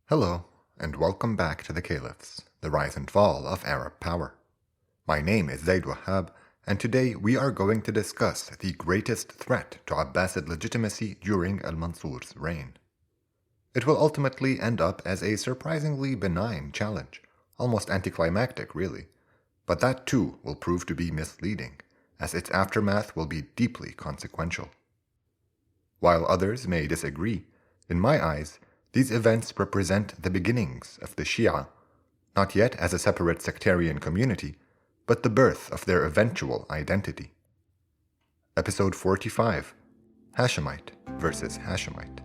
Hello, and welcome back to the Caliphs, the rise and fall of Arab power. My name is Zaid Wahab, and today we are going to discuss the greatest threat to Abbasid legitimacy during al-Mansur's reign. It will ultimately end up as a surprisingly benign challenge, almost anticlimactic really, but that too will prove to be misleading, as its aftermath will be deeply consequential. While others may disagree, in my eyes, these events represent the beginnings of the Shia, not yet as a separate sectarian community, but the birth of their eventual identity. Episode 45: Hashemite versus Hashemite.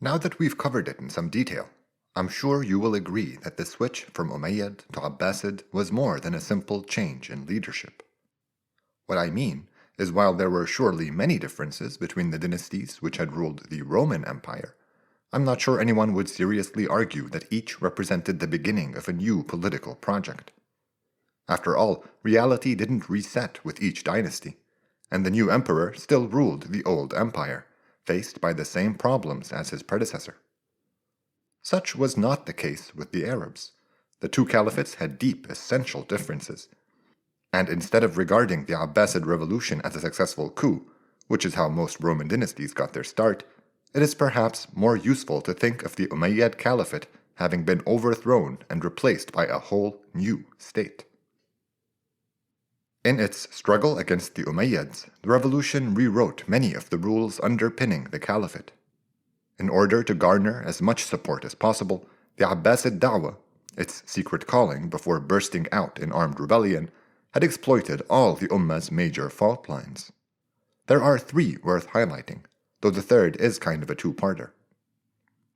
Now that we've covered it in some detail, I'm sure you will agree that the switch from Umayyad to Abbasid was more than a simple change in leadership. What I mean is, while there were surely many differences between the dynasties which had ruled the Roman Empire, I'm not sure anyone would seriously argue that each represented the beginning of a new political project. After all, reality didn't reset with each dynasty, and the new emperor still ruled the old empire, faced by the same problems as his predecessor. Such was not the case with the Arabs. The two caliphates had deep, essential differences, and instead of regarding the Abbasid revolution as a successful coup, which is how most Roman dynasties got their start, it is perhaps more useful to think of the Umayyad Caliphate having been overthrown and replaced by a whole new state. In its struggle against the Umayyads, the revolution rewrote many of the rules underpinning the caliphate. In order to garner as much support as possible, the Abbasid Da'wah, its secret calling before bursting out in armed rebellion, had exploited all the Ummah's major fault lines. There are three worth highlighting, though the third is kind of a two-parter.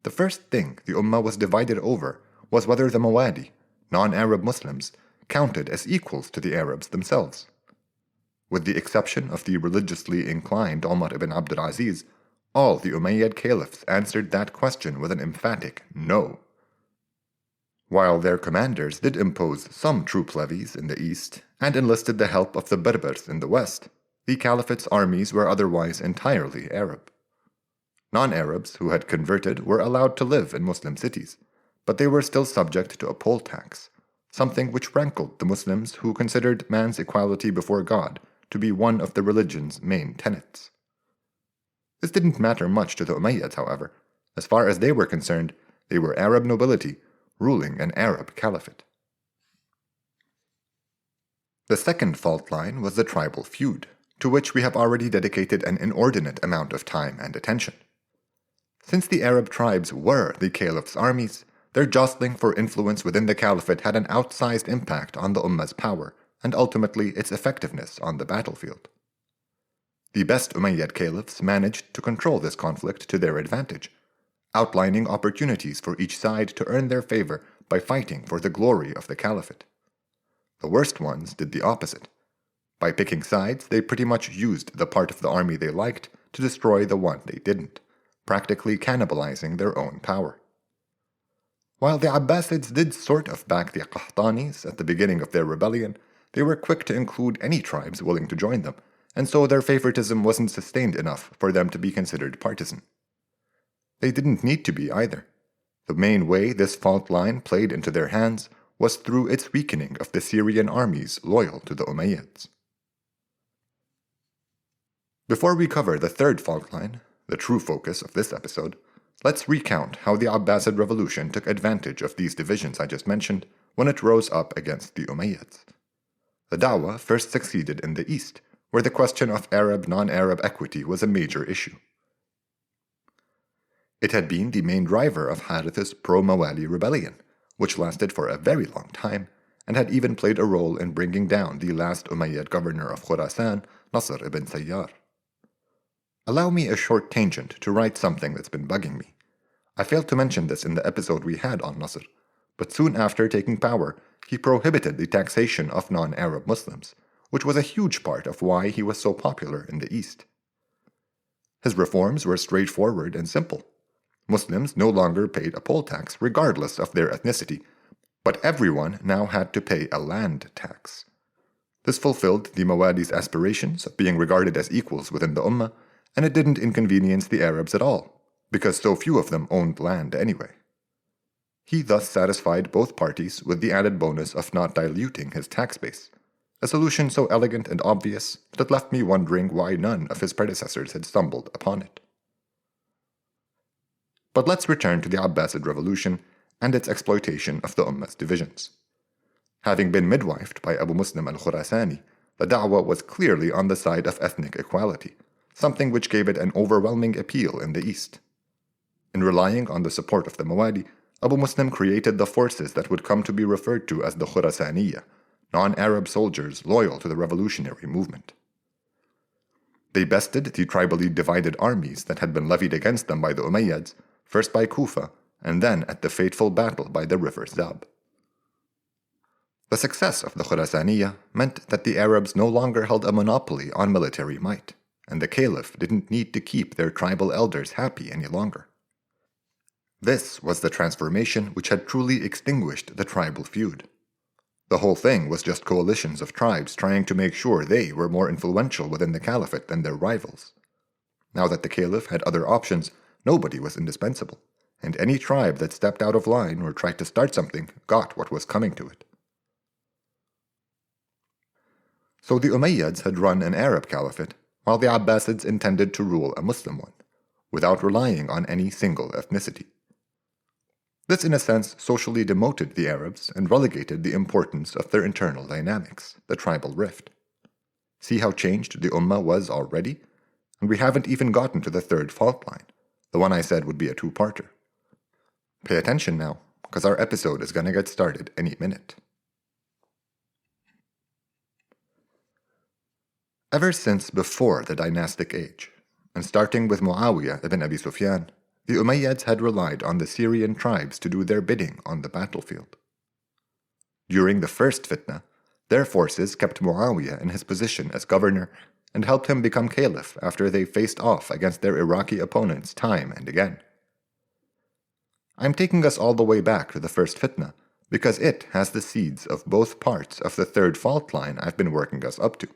The first thing the Ummah was divided over was whether the Mawadi, non-Arab Muslims, counted as equals to the Arabs themselves. With the exception of the religiously inclined Umar ibn Abdul Aziz, all the Umayyad caliphs answered that question with an emphatic no. While their commanders did impose some troop levies in the east and enlisted the help of the Berbers in the west, the caliphate's armies were otherwise entirely Arab. Non-Arabs who had converted were allowed to live in Muslim cities, but they were still subject to a poll tax, something which rankled the Muslims who considered man's equality before God to be one of the religion's main tenets. This didn't matter much to the Umayyads, however. As far as they were concerned, they were Arab nobility ruling an Arab caliphate. The second fault line was the tribal feud, to which we have already dedicated an inordinate amount of time and attention. Since the Arab tribes were the caliph's armies, their jostling for influence within the caliphate had an outsized impact on the Ummah's power and ultimately its effectiveness on the battlefield. The best Umayyad caliphs managed to control this conflict to their advantage, outlining opportunities for each side to earn their favor by fighting for the glory of the caliphate. The worst ones did the opposite. By picking sides, they pretty much used the part of the army they liked to destroy the one they didn't, practically cannibalizing their own power. While the Abbasids did sort of back the Qahtanis at the beginning of their rebellion, they were quick to include any tribes willing to join them, and so their favoritism wasn't sustained enough for them to be considered partisan. They didn't need to be either. The main way this fault line played into their hands was through its weakening of the Syrian armies loyal to the Umayyads. Before we cover the third fault line, the true focus of this episode, let's recount how the Abbasid revolution took advantage of these divisions I just mentioned when it rose up against the Umayyads. The Dawah first succeeded in the east, where the question of Arab-non-Arab equity was a major issue. It had been the main driver of Harith's pro-Mawali rebellion, which lasted for a very long time and had even played a role in bringing down the last Umayyad governor of Khurasan, Nasr ibn Sayyar. Allow me a short tangent to write something that's been bugging me. I failed to mention this in the episode we had on Nasr, but soon after taking power, he prohibited the taxation of non-Arab Muslims, which was a huge part of why he was so popular in the East. His reforms were straightforward and simple. Muslims no longer paid a poll tax regardless of their ethnicity, but everyone now had to pay a land tax. This fulfilled the Mawali's aspirations of being regarded as equals within the Ummah, and it didn't inconvenience the Arabs at all, because so few of them owned land anyway. He thus satisfied both parties with the added bonus of not diluting his tax base, a solution so elegant and obvious that it left me wondering why none of his predecessors had stumbled upon it. But let's return to the Abbasid revolution and its exploitation of the Ummah's divisions. Having been midwifed by Abu Muslim al-Khurasani, the Da'wah was clearly on the side of ethnic equality, something which gave it an overwhelming appeal in the East. In relying on the support of the Mawali, Abu Muslim created the forces that would come to be referred to as the Khurasaniyya, non-Arab soldiers loyal to the revolutionary movement. They bested the tribally divided armies that had been levied against them by the Umayyads, first by Kufa, and then at the fateful battle by the river Zab. The success of the Khurasaniyya meant that the Arabs no longer held a monopoly on military might, and the caliph didn't need to keep their tribal elders happy any longer. This was the transformation which had truly extinguished the tribal feud. The whole thing was just coalitions of tribes trying to make sure they were more influential within the caliphate than their rivals. Now that the caliph had other options, nobody was indispensable, and any tribe that stepped out of line or tried to start something got what was coming to it. So the Umayyads had run an Arab caliphate, while the Abbasids intended to rule a Muslim one, without relying on any single ethnicity. This, in a sense, socially demoted the Arabs and relegated the importance of their internal dynamics, the tribal rift. See how changed the Ummah was already? And we haven't even gotten to the third fault line, the one I said would be a two-parter. Pay attention now, because our episode is going to get started any minute. Ever since before the dynastic age, and starting with Muawiyah ibn Abi Sufyan, the Umayyads had relied on the Syrian tribes to do their bidding on the battlefield. During the first fitna, their forces kept Muawiyah in his position as governor and helped him become caliph after they faced off against their Iraqi opponents time and again. I'm taking us all the way back to the first fitna because it has the seeds of both parts of the third fault line I've been working us up to.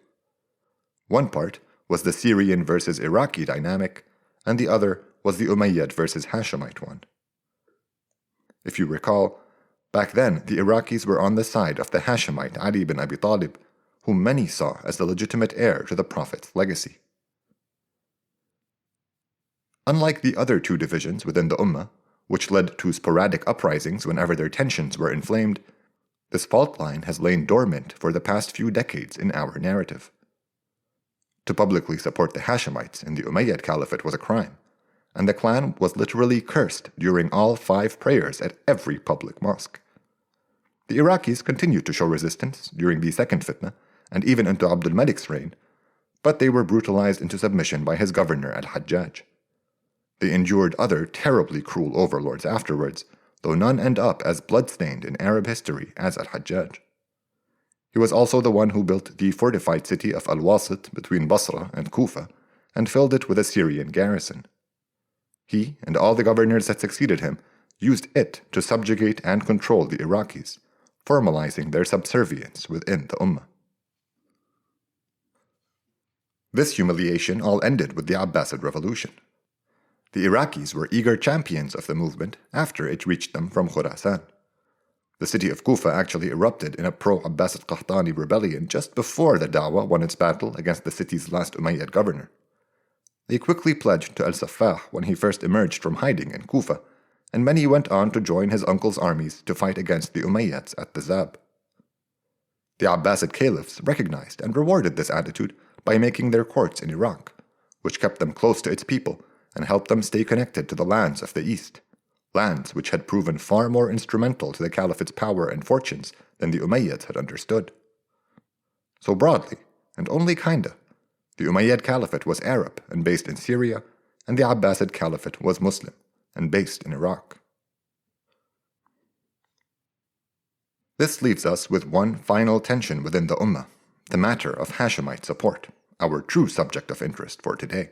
One part was the Syrian versus Iraqi dynamic, and the other was the Umayyad versus Hashemite one. If you recall, back then the Iraqis were on the side of the Hashemite Ali bin Abi Talib, whom many saw as the legitimate heir to the Prophet's legacy. Unlike the other two divisions within the Ummah, which led to sporadic uprisings whenever their tensions were inflamed, this fault line has lain dormant for the past few decades in our narrative. To publicly support the Hashemites in the Umayyad Caliphate was a crime, and the clan was literally cursed during all 5 prayers at every public mosque. The Iraqis continued to show resistance during the second fitna and even into Abdul Malik's reign, but they were brutalized into submission by his governor al-Hajjaj. They endured other terribly cruel overlords afterwards, though none end up as bloodstained in Arab history as al-Hajjaj. He was also the one who built the fortified city of Al-Wasit between Basra and Kufa and filled it with a Syrian garrison. He and all the governors that succeeded him used it to subjugate and control the Iraqis, formalizing their subservience within the Ummah. This humiliation all ended with the Abbasid revolution. The Iraqis were eager champions of the movement after it reached them from Khurasan. The city of Kufa actually erupted in a pro-Abbasid Qahtani rebellion just before the Da'wah won its battle against the city's last Umayyad governor. They quickly pledged to al-Saffah when he first emerged from hiding in Kufa, and many went on to join his uncle's armies to fight against the Umayyads at the Zab. The Abbasid caliphs recognized and rewarded this attitude by making their courts in Iraq, which kept them close to its people and helped them stay connected to the lands of the East, lands which had proven far more instrumental to the caliphate's power and fortunes than the Umayyads had understood. So broadly, and only kinda, the Umayyad Caliphate was Arab and based in Syria, and the Abbasid Caliphate was Muslim and based in Iraq. This leaves us with one final tension within the Ummah, the matter of Hashemite support, our true subject of interest for today.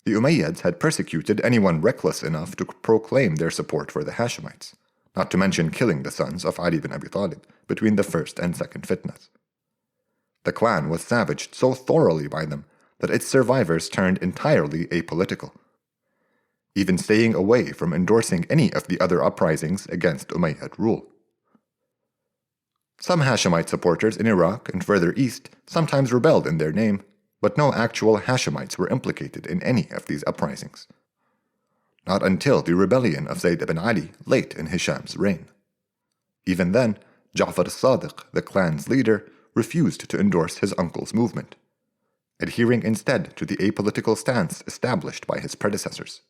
The Umayyads had persecuted anyone reckless enough to proclaim their support for the Hashemites, not to mention killing the sons of Ali bin Abi Talib between the first and second fitnas. The clan was savaged so thoroughly by them that its survivors turned entirely apolitical, even staying away from endorsing any of the other uprisings against Umayyad rule. Some Hashemite supporters in Iraq and further east sometimes rebelled in their name, but no actual Hashemites were implicated in any of these uprisings. Not until the rebellion of Zayd ibn Ali late in Hisham's reign. Even then, Ja'far as-Sadiq, the clan's leader, refused to endorse his uncle's movement, adhering instead to the apolitical stance established by his predecessors.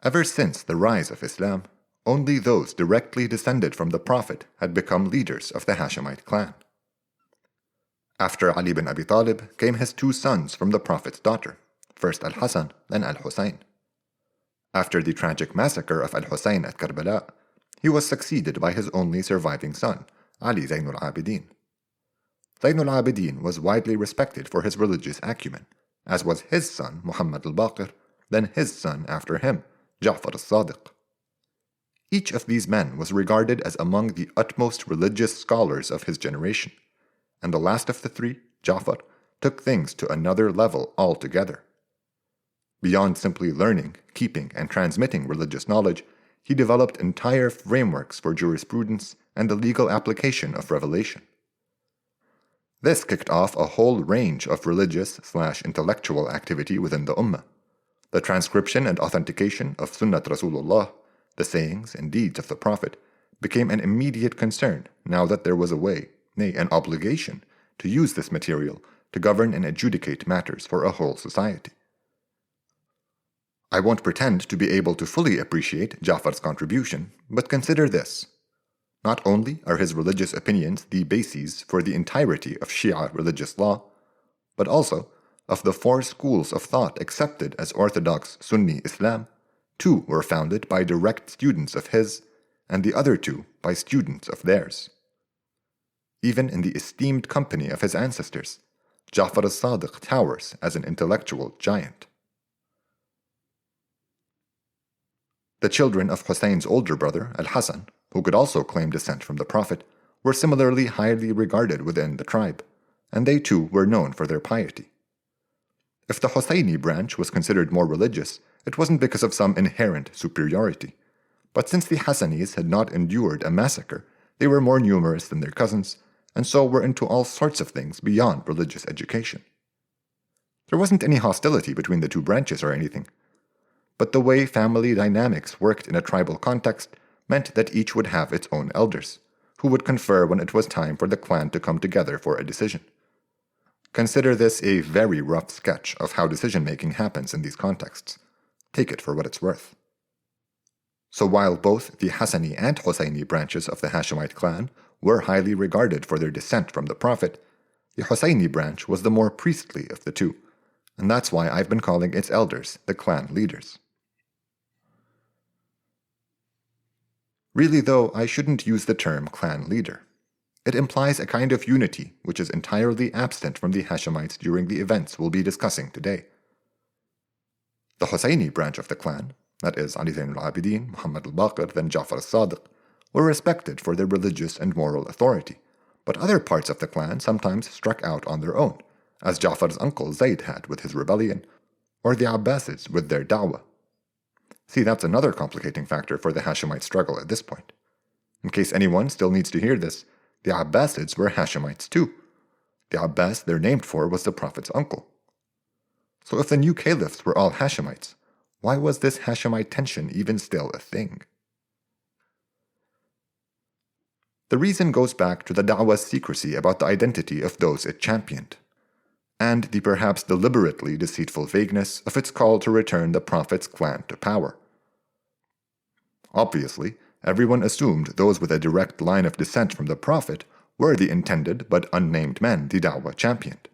Ever since the rise of Islam, only those directly descended from the Prophet had become leaders of the Hashemite clan. After Ali bin Abi Talib came his two sons from the Prophet's daughter, first Al-Hasan, then Al-Husayn. After the tragic massacre of Al-Husayn at Karbala, he was succeeded by his only surviving son, Ali Zayn al-Abidin. Zayn al-Abidin was widely respected for his religious acumen, as was his son Muhammad al-Baqir, then his son after him, Ja'far as-Sadiq. Each of these men was regarded as among the utmost religious scholars of his generation, and the last of the three, Ja'far, took things to another level altogether. Beyond simply learning, keeping, and transmitting religious knowledge, he developed entire frameworks for jurisprudence and the legal application of revelation. This kicked off a whole range of religious/intellectual activity within the Ummah. The transcription and authentication of Sunnat Rasulullah, the sayings and deeds of the Prophet, became an immediate concern now that there was a way, nay, an obligation, to use this material to govern and adjudicate matters for a whole society. I won't pretend to be able to fully appreciate Ja'far's contribution, but consider this. Not only are his religious opinions the bases for the entirety of Shia religious law, but also, of the four schools of thought accepted as orthodox Sunni Islam, two were founded by direct students of his, and the other two by students of theirs. Even in the esteemed company of his ancestors, Ja'far as-Sadiq towers as an intellectual giant. The children of Husayn's older brother, Al-Hasan, who could also claim descent from the Prophet, were similarly highly regarded within the tribe, and they too were known for their piety. If the Husayni branch was considered more religious, it wasn't because of some inherent superiority, but since the Hassanis had not endured a massacre, they were more numerous than their cousins, and so were into all sorts of things beyond religious education. There wasn't any hostility between the two branches or anything, but the way family dynamics worked in a tribal context meant that each would have its own elders, who would confer when it was time for the clan to come together for a decision. Consider this a very rough sketch of how decision-making happens in these contexts. Take it for what it's worth. So while both the Hassani and Husayni branches of the Hashemite clan were highly regarded for their descent from the Prophet, the Husayni branch was the more priestly of the two, and that's why I've been calling its elders the clan leaders. Really though, I shouldn't use the term clan leader. It implies a kind of unity which is entirely absent from the Hashemites during the events we'll be discussing today. The Husayni branch of the clan, that is Ali Zayn al-Abidin, Muhammad al-Baqir, then Ja'far as-Sadiq, were respected for their religious and moral authority, but other parts of the clan sometimes struck out on their own, as Ja'far's uncle Zayd had with his rebellion, or the Abbasids with their da'wah. See, that's another complicating factor for the Hashemite struggle at this point. In case anyone still needs to hear this, the Abbasids were Hashemites too. The Abbas they're named for was the Prophet's uncle. So if the new caliphs were all Hashemites, why was this Hashemite tension even still a thing? The reason goes back to the da'wah's secrecy about the identity of those it championed, and the perhaps deliberately deceitful vagueness of its call to return the Prophet's clan to power. Obviously, everyone assumed those with a direct line of descent from the Prophet were the intended but unnamed men the da'wah championed.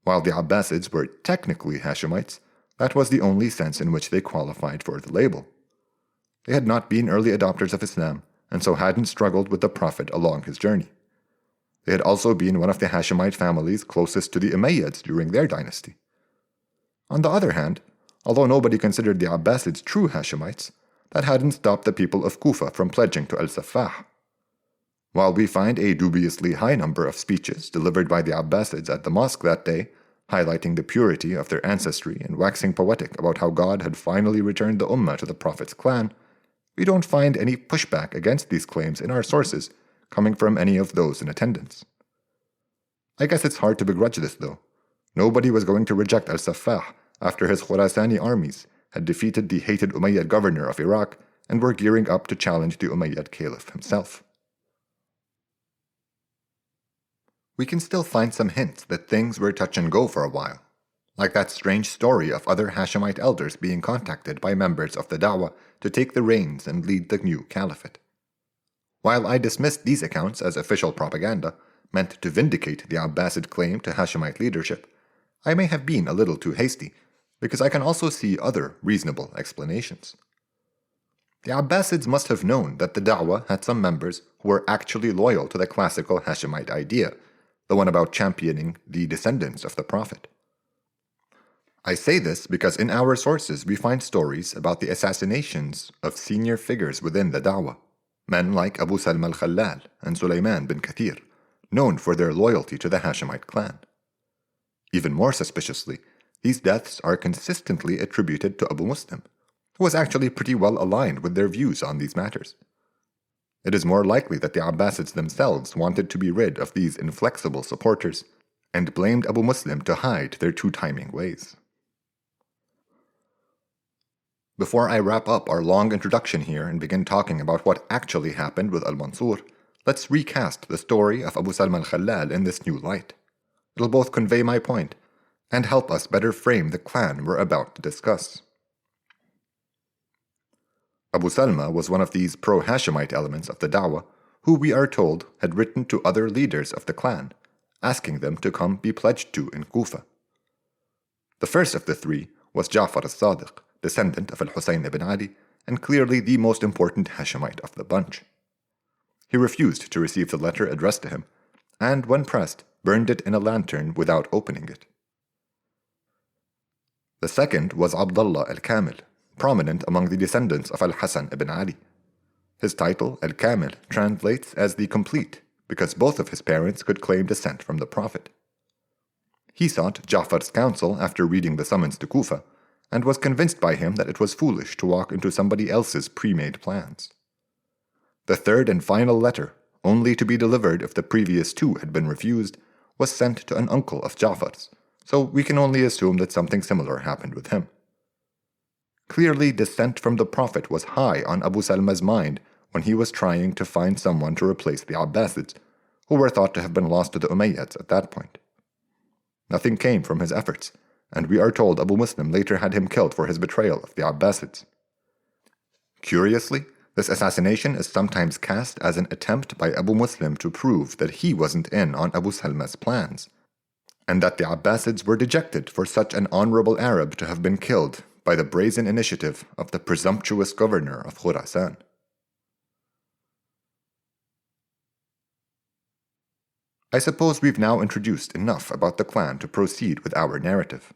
While the Abbasids were technically Hashemites, that was the only sense in which they qualified for the label. They had not been early adopters of Islam, and so hadn't struggled with the Prophet along his journey. They had also been one of the Hashemite families closest to the Umayyads during their dynasty. On the other hand, although nobody considered the Abbasids true Hashemites, that hadn't stopped the people of Kufa from pledging to Saffah. While we find a dubiously high number of speeches delivered by the Abbasids at the mosque that day, highlighting the purity of their ancestry and waxing poetic about how God had finally returned the Ummah to the Prophet's clan, we don't find any pushback against these claims in our sources coming from any of those in attendance. I guess it's hard to begrudge this, though. Nobody was going to reject Saffah after his Khurasani armies had defeated the hated Umayyad governor of Iraq and were gearing up to challenge the Umayyad caliph himself. We can still find some hints that things were touch and go for a while, like that strange story of other Hashemite elders being contacted by members of the Dawah to take the reins and lead the new caliphate. While I dismissed these accounts as official propaganda, meant to vindicate the Abbasid claim to Hashemite leadership, I may have been a little too hasty, because I can also see other reasonable explanations. The Abbasids must have known that the Dawah had some members who were actually loyal to the classical Hashemite idea, the one about championing the descendants of the Prophet. I say this because in our sources we find stories about the assassinations of senior figures within the Dawah, men like Abu Salma al-Khallal and Sulaiman bin Kathir, known for their loyalty to the Hashemite clan. Even more suspiciously, these deaths are consistently attributed to Abu Muslim, who was actually pretty well aligned with their views on these matters. It is more likely that the Abbasids themselves wanted to be rid of these inflexible supporters and blamed Abu Muslim to hide their two-timing ways. Before I wrap up our long introduction here and begin talking about what actually happened with Mansur, let's recast the story of Abu Salma al-Khallal in this new light. It'll both convey my point and help us better frame the clan we're about to discuss. Abu Salma was one of these pro-Hashemite elements of the Dawah who we are told had written to other leaders of the clan, asking them to come be pledged to in Kufa. The first of the three was Ja'far al-Sadiq, descendant of al-Husayn ibn Ali, and clearly the most important Hashemite of the bunch. He refused to receive the letter addressed to him, and when pressed, burned it in a lantern without opening it. The second was Abdullah al-Kamil, prominent among the descendants of al-Hasan ibn Ali. His title, al-Kamil, translates as the complete, because both of his parents could claim descent from the Prophet. He sought Ja'far's counsel after reading the summons to Kufa, and was convinced by him that it was foolish to walk into somebody else's pre-made plans. The third and final letter, only to be delivered if the previous two had been refused, was sent to an uncle of Ja'far's, so we can only assume that something similar happened with him. Clearly, descent from the Prophet was high on Abu Salma's mind when he was trying to find someone to replace the Abbasids, who were thought to have been lost to the Umayyads at that point. Nothing came from his efforts, and we are told Abu Muslim later had him killed for his betrayal of the Abbasids. Curiously, this assassination is sometimes cast as an attempt by Abu Muslim to prove that he wasn't in on Abu Salma's plans, and that the Abbasids were dejected for such an honorable Arab to have been killed by the brazen initiative of the presumptuous governor of Khurasan. I suppose we've now introduced enough about the clan to proceed with our narrative.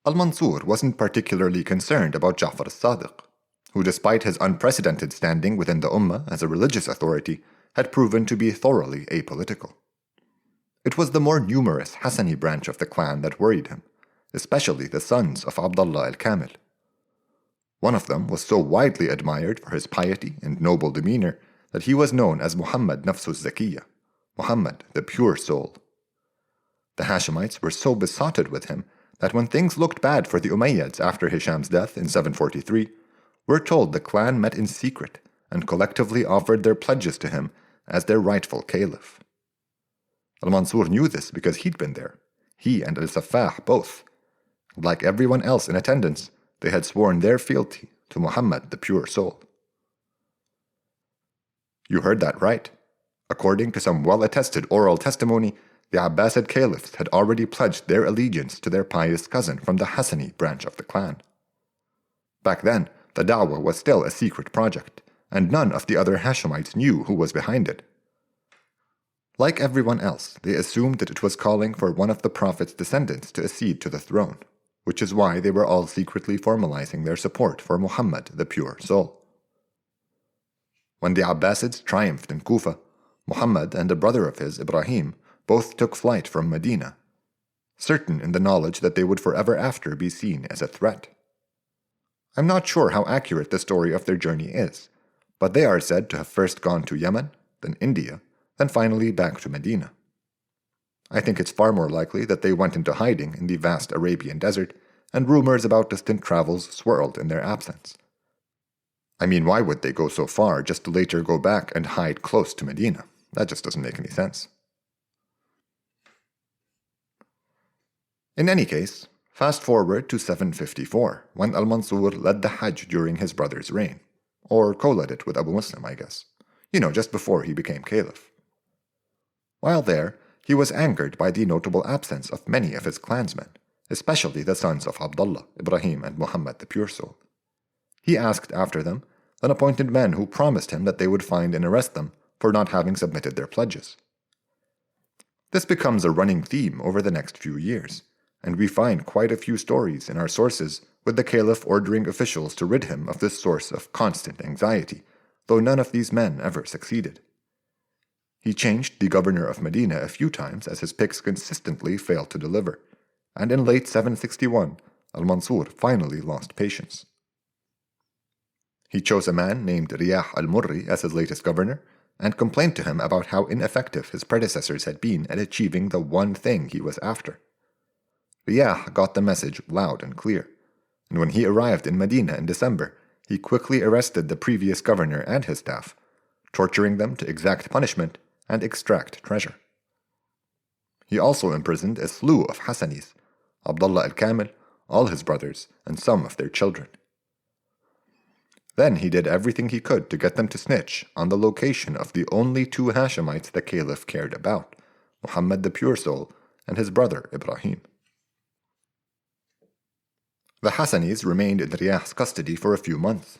Al-Mansur wasn't particularly concerned about Ja'far al-Sadiq, who despite his unprecedented standing within the Ummah as a religious authority, had proven to be thoroughly apolitical. It was the more numerous Hassani branch of the clan that worried him, especially the sons of Abdullah al-Kamil. One of them was so widely admired for his piety and noble demeanor that he was known as Muhammad Nafsus Zakiyya, Muhammad the pure soul. The Hashemites were so besotted with him that when things looked bad for the Umayyads after Hisham's death in 743, we're told the clan met in secret and collectively offered their pledges to him as their rightful caliph. Al-Mansur knew this because he'd been there, he and Saffah both. Like everyone else in attendance, they had sworn their fealty to Muhammad the pure soul. You heard that right. According to some well-attested oral testimony, the Abbasid caliphs had already pledged their allegiance to their pious cousin from the Hassani branch of the clan. Back then, the Dawah was still a secret project, and none of the other Hashemites knew who was behind it. Like everyone else, they assumed that it was calling for one of the Prophet's descendants to accede to the throne, which is why they were all secretly formalizing their support for Muhammad, the pure soul. When the Abbasids triumphed in Kufa, Muhammad and a brother of his, Ibrahim, both took flight from Medina, certain in the knowledge that they would forever after be seen as a threat. I'm not sure how accurate the story of their journey is, but they are said to have first gone to Yemen, then India, then finally back to Medina. I think it's far more likely that they went into hiding in the vast Arabian desert, and rumors about distant travels swirled in their absence. I mean, why would they go so far just to later go back and hide close to Medina? That just doesn't make any sense. In any case, fast forward to 754, when Al-Mansur led the Hajj during his brother's reign, or co-led it with Abu Muslim, I guess, just before he became caliph. While there, he was angered by the notable absence of many of his clansmen, especially the sons of Abdullah, Ibrahim, and Muhammad the Pure Soul. He asked after them, then appointed men who promised him that they would find and arrest them for not having submitted their pledges. This becomes a running theme over the next few years, and we find quite a few stories in our sources with the caliph ordering officials to rid him of this source of constant anxiety, though none of these men ever succeeded. He changed the governor of Medina a few times as his picks consistently failed to deliver, and in late 761, Al-Mansur finally lost patience. He chose a man named Riyah al-Murri as his latest governor, and complained to him about how ineffective his predecessors had been at achieving the one thing he was after. Riyah got the message loud and clear, and when he arrived in Medina in December, he quickly arrested the previous governor and his staff, torturing them to exact punishment and extract treasure. He also imprisoned a slew of Hassanis, Abdullah al-Kamil, all his brothers, and some of their children. Then he did everything he could to get them to snitch on the location of the only two Hashemites the caliph cared about, Muhammad the Pure Soul and his brother Ibrahim. The Hassanis remained in Riyah's custody for a few months.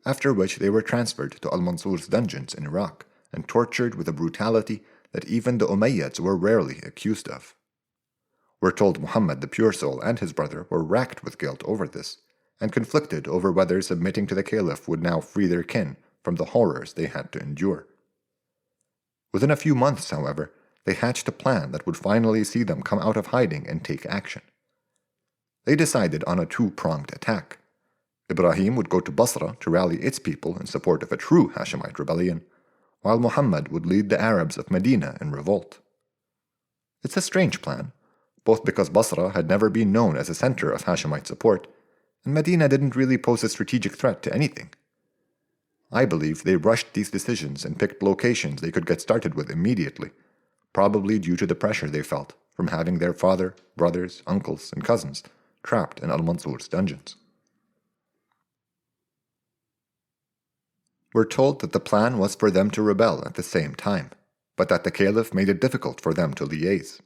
After which they were transferred to Al-Mansur's dungeons in Iraq and tortured with a brutality that even the Umayyads were rarely accused of. We're told Muhammad the Pure Soul and his brother were racked with guilt over this, and conflicted over whether submitting to the caliph would now free their kin from the horrors they had to endure. Within a few months, however, they hatched a plan that would finally see them come out of hiding and take action. They decided on a two-pronged attack. Ibrahim would go to Basra to rally its people in support of a true Hashemite rebellion, while Muhammad would lead the Arabs of Medina in revolt. It's a strange plan, both because Basra had never been known as a center of Hashemite support, and Medina didn't really pose a strategic threat to anything. I believe they rushed these decisions and picked locations they could get started with immediately, probably due to the pressure they felt from having their father, brothers, uncles, and cousins trapped in Al-Mansur's dungeons. We're told that the plan was for them to rebel at the same time, but that the caliph made it difficult for them to liaise.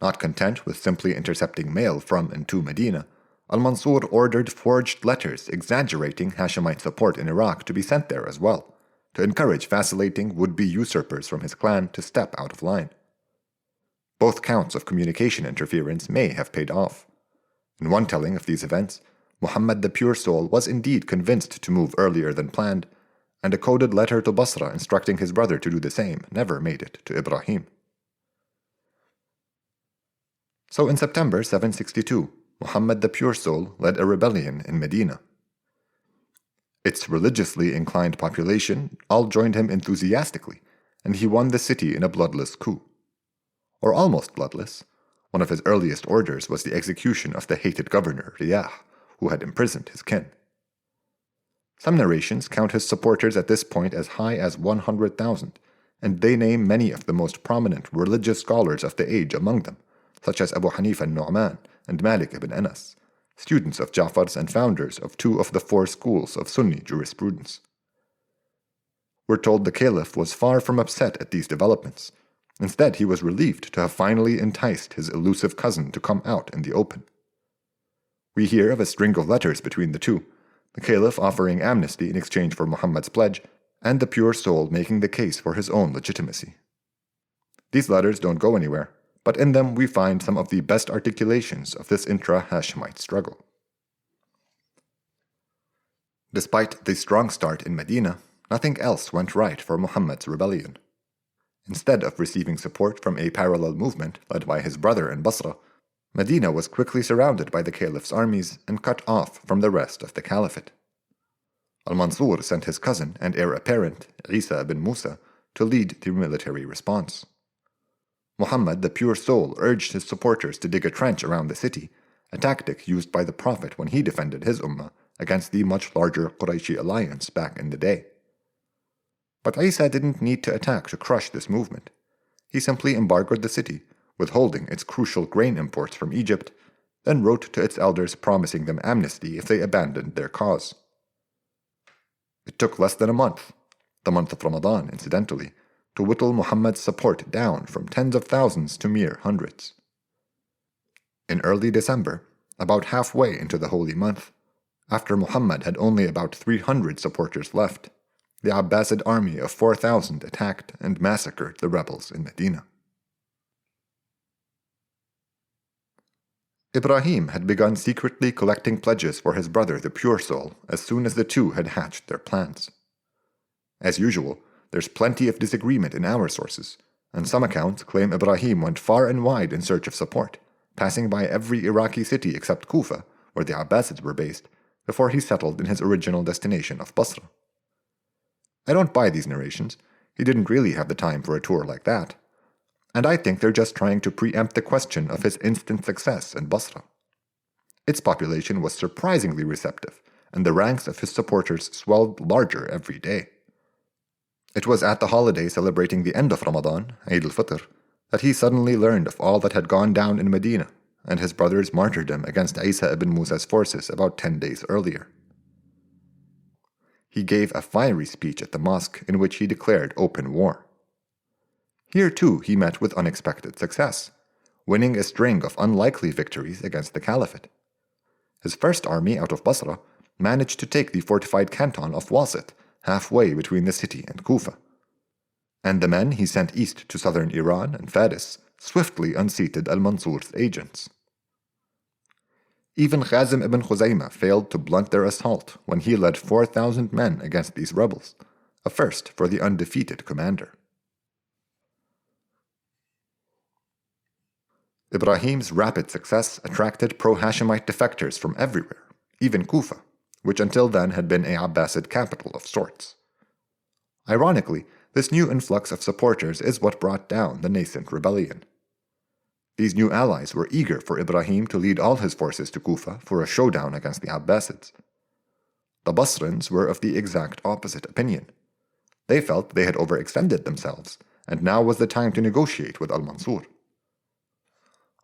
Not content with simply intercepting mail from and to Medina, Al-Mansur ordered forged letters exaggerating Hashemite support in Iraq to be sent there as well, to encourage vacillating would-be usurpers from his clan to step out of line. Both counts of communication interference may have paid off. In one telling of these events, Muhammad the Pure Soul was indeed convinced to move earlier than planned, and a coded letter to Basra instructing his brother to do the same never made it to Ibrahim. So in September 762, Muhammad the Pure Soul led a rebellion in Medina. Its religiously inclined population all joined him enthusiastically, and he won the city in a bloodless coup. Or almost bloodless. One of his earliest orders was the execution of the hated governor, Riyah, who had imprisoned his kin. Some narrations count his supporters at this point as high as 100,000, and they name many of the most prominent religious scholars of the age among them, such as Abu Hanifa al-Nu'man and Malik ibn Anas, students of Ja'far's and founders of two of the four schools of Sunni jurisprudence. We're told the caliph was far from upset at these developments. Instead, he was relieved to have finally enticed his elusive cousin to come out in the open. We hear of a string of letters between the two, the Caliph offering amnesty in exchange for Muhammad's pledge, and the pure soul making the case for his own legitimacy. These letters don't go anywhere, but in them we find some of the best articulations of this intra-Hashemite struggle. Despite the strong start in Medina, nothing else went right for Muhammad's rebellion. Instead of receiving support from a parallel movement led by his brother in Basra, Medina was quickly surrounded by the Caliph's armies and cut off from the rest of the Caliphate. Mansur sent his cousin and heir apparent, Isa ibn Musa, to lead the military response. Muhammad, the pure soul, urged his supporters to dig a trench around the city, a tactic used by the Prophet when he defended his ummah against the much larger Qurayshi alliance back in the day. But Isa didn't need to attack to crush this movement. He simply embargoed the city, withholding its crucial grain imports from Egypt, then wrote to its elders promising them amnesty if they abandoned their cause. It took less than a month, the month of Ramadan incidentally, to whittle Muhammad's support down from tens of thousands to mere hundreds. In early December, about halfway into the holy month, after Muhammad had only about 300 supporters left, the Abbasid army of 4,000 attacked and massacred the rebels in Medina. Ibrahim had begun secretly collecting pledges for his brother the Pure Soul as soon as the two had hatched their plans. As usual, there's plenty of disagreement in our sources, and some accounts claim Ibrahim went far and wide in search of support, passing by every Iraqi city except Kufa, where the Abbasids were based, before he settled in his original destination of Basra. I don't buy these narrations. He didn't really have the time for a tour like that. And I think they're just trying to preempt the question of his instant success in Basra. Its population was surprisingly receptive, and the ranks of his supporters swelled larger every day. It was at the holiday celebrating the end of Ramadan, Eid al-Fitr, that he suddenly learned of all that had gone down in Medina, and his brother's martyrdom against Isa ibn Musa's forces about 10 days earlier. He gave a fiery speech at the mosque in which he declared open war. Here too he met with unexpected success, winning a string of unlikely victories against the Caliphate. His first army out of Basra managed to take the fortified canton of Wasit, halfway between the city and Kufa. And the men he sent east to southern Iran and Faris swiftly unseated al-Mansur's agents. Even Khazim ibn Khuzaymah failed to blunt their assault when he led 4,000 men against these rebels, a first for the undefeated commander. Ibrahim's rapid success attracted pro-Hashemite defectors from everywhere, even Kufa, which until then had been a Abbasid capital of sorts. Ironically, this new influx of supporters is what brought down the nascent rebellion. These new allies were eager for Ibrahim to lead all his forces to Kufa for a showdown against the Abbasids. The Basrins were of the exact opposite opinion. They felt they had overextended themselves, and now was the time to negotiate with al-Mansur.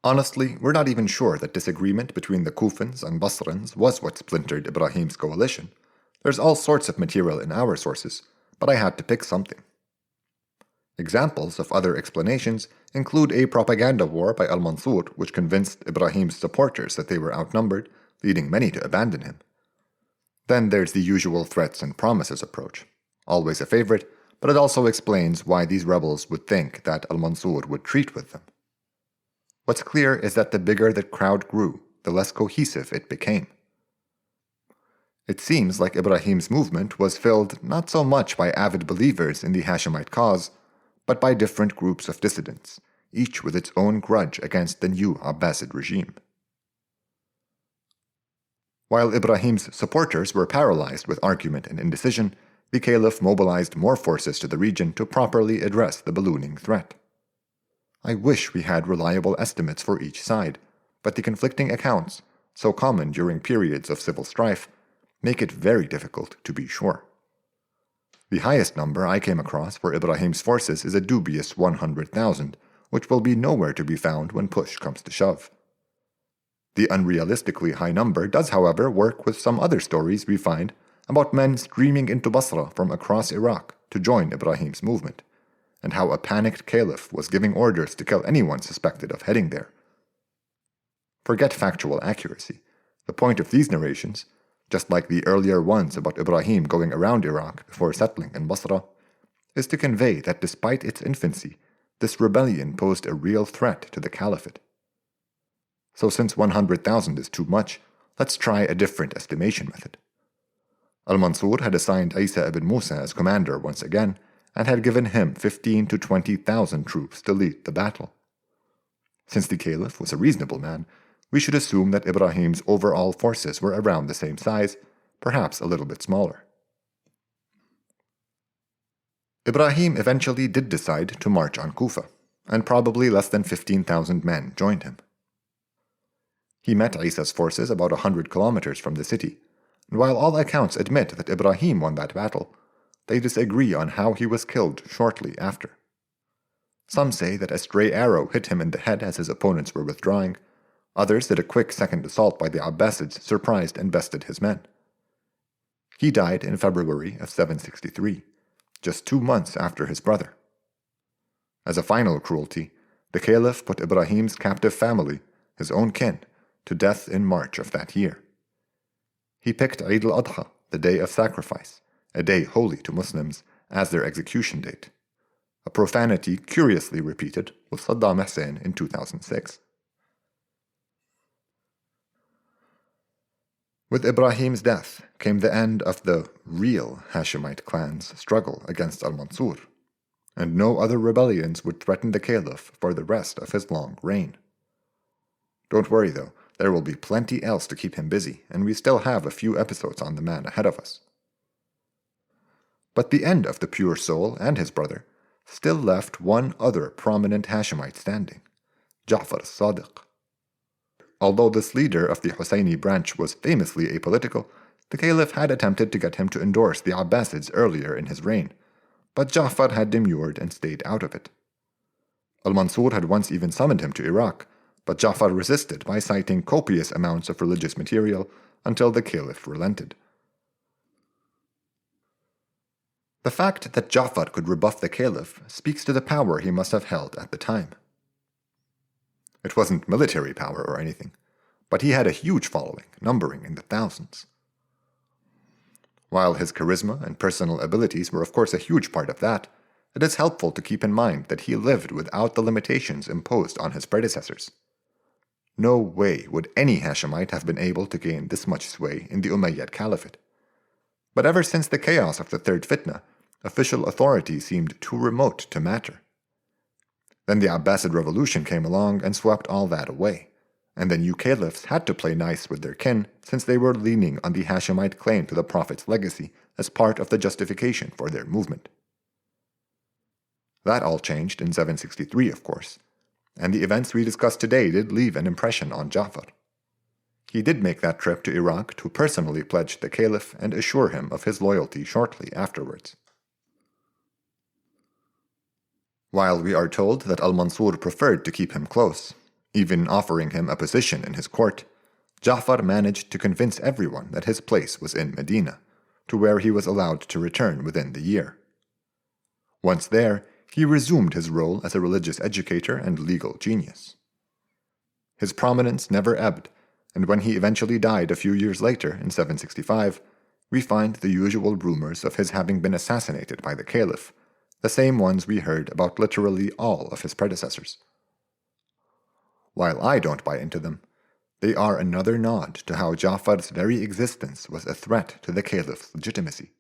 Honestly, we're not even sure that disagreement between the Kufans and Basrins was what splintered Ibrahim's coalition. There's all sorts of material in our sources, but I had to pick something. Examples of other explanations include a propaganda war by al-Mansur which convinced Ibrahim's supporters that they were outnumbered, leading many to abandon him. Then there's the usual threats and promises approach, always a favorite, but it also explains why these rebels would think that al-Mansur would treat with them. What's clear is that the bigger the crowd grew, the less cohesive it became. It seems like Ibrahim's movement was filled not so much by avid believers in the Hashemite cause, but by different groups of dissidents, each with its own grudge against the new Abbasid regime. While Ibrahim's supporters were paralyzed with argument and indecision, the Caliph mobilized more forces to the region to properly address the ballooning threat. I wish we had reliable estimates for each side, but the conflicting accounts, so common during periods of civil strife, make it very difficult to be sure. The highest number I came across for Ibrahim's forces is a dubious 100,000, which will be nowhere to be found when push comes to shove. The unrealistically high number does, however, work with some other stories we find about men streaming into Basra from across Iraq to join Ibrahim's movement, and how a panicked caliph was giving orders to kill anyone suspected of heading there. Forget factual accuracy. The point of these narrations, just like the earlier ones about Ibrahim going around Iraq before settling in Basra, is to convey that despite its infancy, this rebellion posed a real threat to the caliphate. So since 100,000 is too much, let's try a different estimation method. Mansur had assigned Isa ibn Musa as commander once again, and had given him 15 to 20,000 troops to lead the battle. Since the caliph was a reasonable man, we should assume that Ibrahim's overall forces were around the same size, perhaps a little bit smaller. Ibrahim eventually did decide to march on Kufa, and probably less than 15,000 men joined him. He met Isa's forces about 100 kilometers from the city, and while all accounts admit that Ibrahim won that battle, they disagree on how he was killed shortly after. Some say that a stray arrow hit him in the head as his opponents were withdrawing. Others that a quick second assault by the Abbasids surprised and bested his men. He died in February of 763, just 2 months after his brother. As a final cruelty, the caliph put Ibrahim's captive family, his own kin, to death in March of that year. He picked Eid al-Adha, the day of sacrifice, a day holy to Muslims, as their execution date, a profanity curiously repeated with Saddam Hussein in 2006. With Ibrahim's death came the end of the real Hashemite clan's struggle against al-Mansur, and no other rebellions would threaten the caliph for the rest of his long reign. Don't worry though, there will be plenty else to keep him busy, and we still have a few episodes on the man ahead of us. But the end of the pure soul and his brother still left one other prominent Hashemite standing, Ja'far as-Sadiq. Although this leader of the Husayni branch was famously apolitical, the caliph had attempted to get him to endorse the Abbasids earlier in his reign, but Ja'far had demurred and stayed out of it. Al-Mansur had once even summoned him to Iraq, but Ja'far resisted by citing copious amounts of religious material until the caliph relented. The fact that Ja'far could rebuff the caliph speaks to the power he must have held at the time. It wasn't military power or anything, but he had a huge following, numbering in the thousands. While his charisma and personal abilities were of course a huge part of that, it is helpful to keep in mind that he lived without the limitations imposed on his predecessors. No way would any Hashemite have been able to gain this much sway in the Umayyad Caliphate. But ever since the chaos of the Third Fitna, official authority seemed too remote to matter. Then the Abbasid revolution came along and swept all that away, and the new caliphs had to play nice with their kin since they were leaning on the Hashemite claim to the Prophet's legacy as part of the justification for their movement. That all changed in 763, of course, and the events we discussed today did leave an impression on Ja'far. He did make that trip to Iraq to personally pledge the caliph and assure him of his loyalty shortly afterwards. While we are told that al-Mansur preferred to keep him close, even offering him a position in his court, Ja'far managed to convince everyone that his place was in Medina, to where he was allowed to return within the year. Once there, he resumed his role as a religious educator and legal genius. His prominence never ebbed, and when he eventually died a few years later in 765, we find the usual rumors of his having been assassinated by the caliph, the same ones we heard about literally all of his predecessors. While I don't buy into them, they are another nod to how Ja'far's very existence was a threat to the caliph's legitimacy.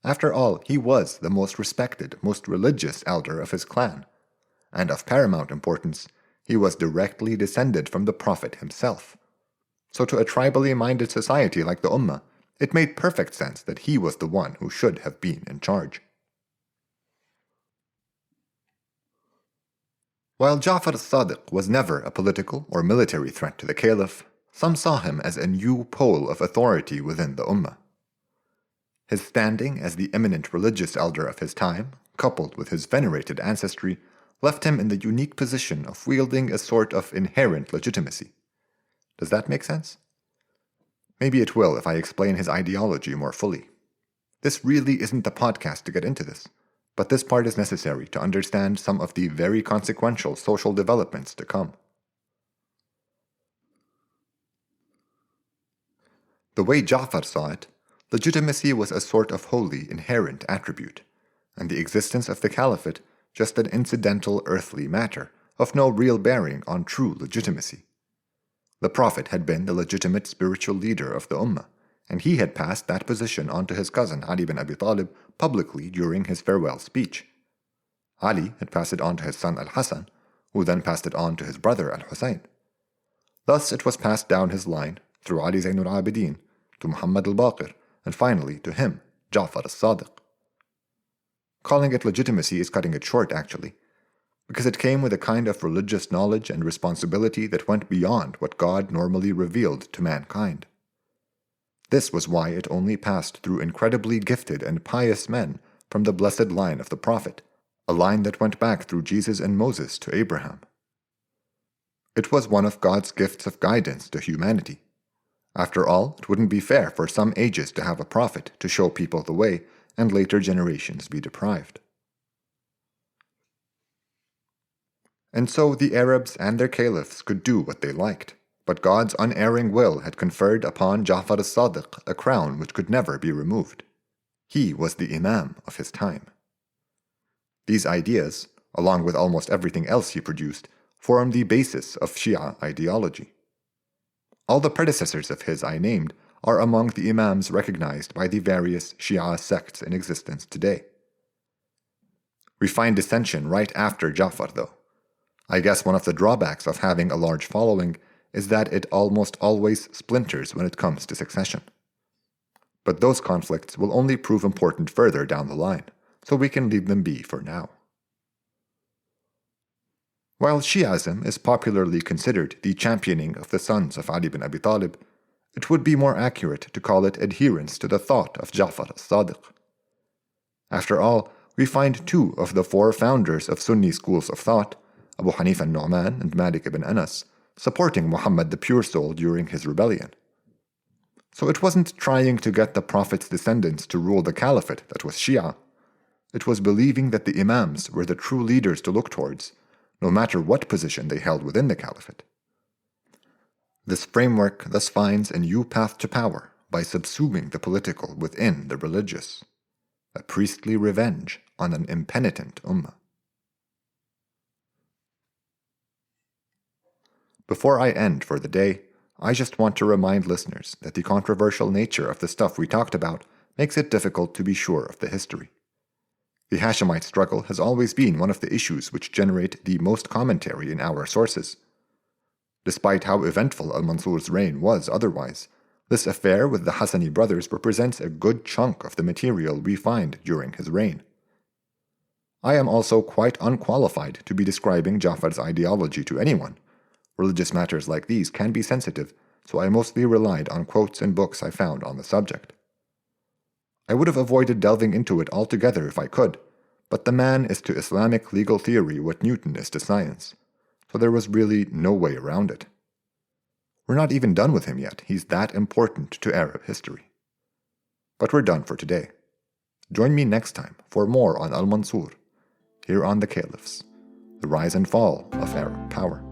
After all, he was the most respected, most religious elder of his clan, and of paramount importance, he was directly descended from the Prophet himself. So to a tribally minded society like the Ummah, it made perfect sense that he was the one who should have been in charge. While Ja'far as-Sadiq was never a political or military threat to the caliph, some saw him as a new pole of authority within the Ummah. His standing as the eminent religious elder of his time, coupled with his venerated ancestry, left him in the unique position of wielding a sort of inherent legitimacy. Does that make sense? Maybe it will if I explain his ideology more fully. This really isn't the podcast to get into this, but this part is necessary to understand some of the very consequential social developments to come. The way Ja'far saw it, legitimacy was a sort of holy inherent attribute, and the existence of the caliphate just an incidental earthly matter of no real bearing on true legitimacy. The Prophet had been the legitimate spiritual leader of the Ummah, and he had passed that position on to his cousin Ali bin Abi Talib publicly during his farewell speech. Ali had passed it on to his son Al-Hassan, who then passed it on to his brother Al-Hussein. Thus it was passed down his line through Ali Zainul Abidin to Muhammad al-Baqir, and finally to him, Ja'far as-Sadiq. Calling it legitimacy is cutting it short, actually, because it came with a kind of religious knowledge and responsibility that went beyond what God normally revealed to mankind. This was why it only passed through incredibly gifted and pious men from the blessed line of the Prophet, a line that went back through Jesus and Moses to Abraham. It was one of God's gifts of guidance to humanity. After all, it wouldn't be fair for some ages to have a prophet to show people the way and later generations be deprived. And so the Arabs and their caliphs could do what they liked, but God's unerring will had conferred upon Ja'far as-Sadiq a crown which could never be removed. He was the Imam of his time. These ideas, along with almost everything else he produced, form the basis of Shia ideology. All the predecessors of his I named are among the Imams recognized by the various Shia sects in existence today. We find dissension right after Ja'far, though. I guess one of the drawbacks of having a large following is that it almost always splinters when it comes to succession. But those conflicts will only prove important further down the line, so we can leave them be for now. While Shi'ism is popularly considered the championing of the sons of Ali bin Abi Talib, it would be more accurate to call it adherence to the thought of Ja'far as-Sadiq. After all, we find two of the four founders of Sunni schools of thought, Abu Hanifa al-Nu'man and Malik ibn Anas, supporting Muhammad the Pure Soul during his rebellion. So it wasn't trying to get the Prophet's descendants to rule the caliphate that was Shia. It was believing that the Imams were the true leaders to look towards, no matter what position they held within the caliphate. This framework thus finds a new path to power by subsuming the political within the religious, a priestly revenge on an impenitent ummah. Before I end for the day, I just want to remind listeners that the controversial nature of the stuff we talked about makes it difficult to be sure of the history. The Hashemite struggle has always been one of the issues which generate the most commentary in our sources. Despite how eventful al-Mansur's reign was otherwise, this affair with the Hassani brothers represents a good chunk of the material we find during his reign. I am also quite unqualified to be describing Ja'far's ideology to anyone. Religious matters like these can be sensitive, so I mostly relied on quotes and books I found on the subject. I would have avoided delving into it altogether if I could, but the man is to Islamic legal theory what Newton is to science, so there was really no way around it. We're not even done with him yet, he's that important to Arab history. But we're done for today. Join me next time for more on al-Mansur, here on the Caliphs, the rise and fall of Arab power.